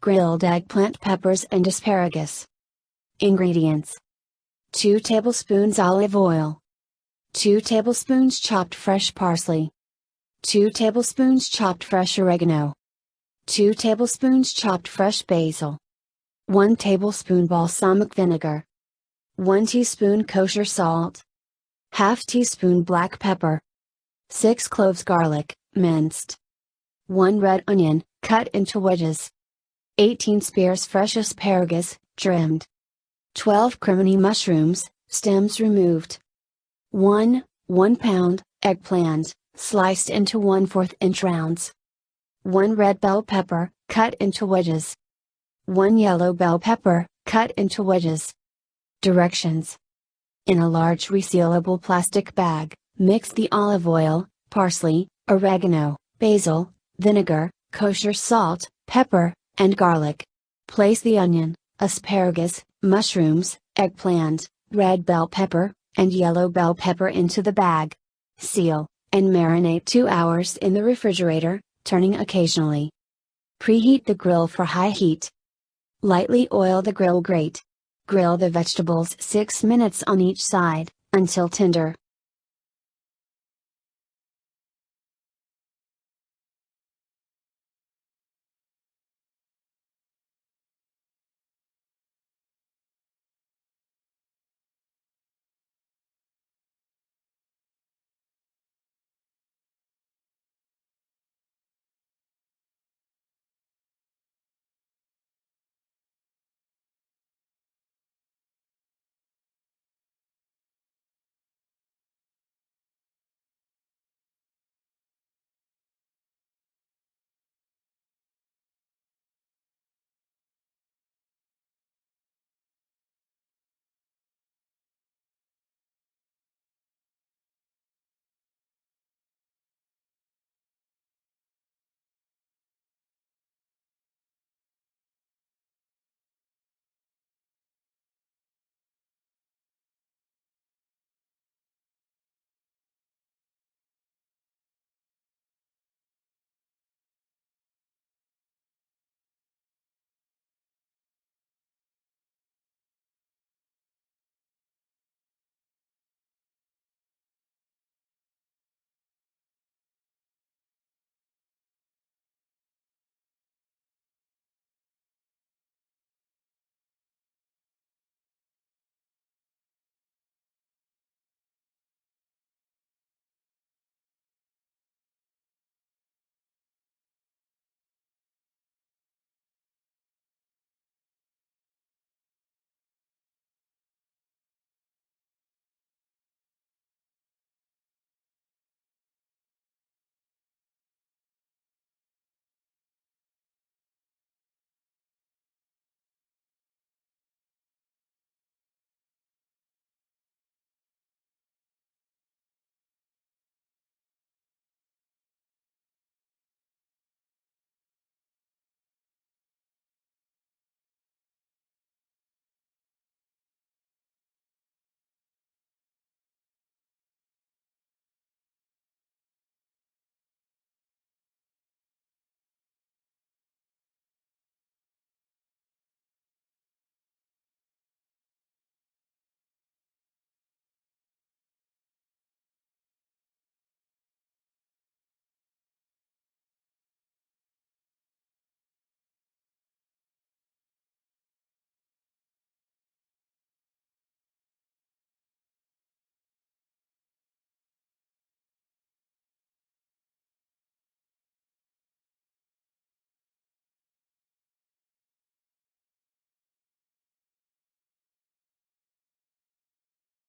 grilled eggplant, peppers and asparagus. Ingredients: 2 tablespoons olive oil, 2 tablespoons chopped fresh parsley, 2 tablespoons chopped fresh oregano, 2 tablespoons chopped fresh basil, 1 tablespoon balsamic vinegar, 1 teaspoon kosher salt, ½ teaspoon black pepper, 6 cloves garlic, minced, 1 red onion, cut into wedges, 18 spears fresh asparagus, trimmed, 12 crimini mushrooms, stems removed, 1 pound, eggplant, sliced into 1/4 inch rounds, 1 red bell pepper, cut into wedges, 1 yellow bell pepper, cut into wedges. Directions: in a large resealable plastic bag, mix the olive oil, parsley, oregano, basil, vinegar, kosher salt, pepper, and garlic. Place the onion, asparagus, mushrooms, eggplant, red bell pepper, and yellow bell pepper into the bag. Seal, and marinate 2 hours in the refrigerator, turning occasionally. Preheat the grill for high heat. Lightly oil the grill grate. Grill the vegetables 6 minutes on each side, until tender.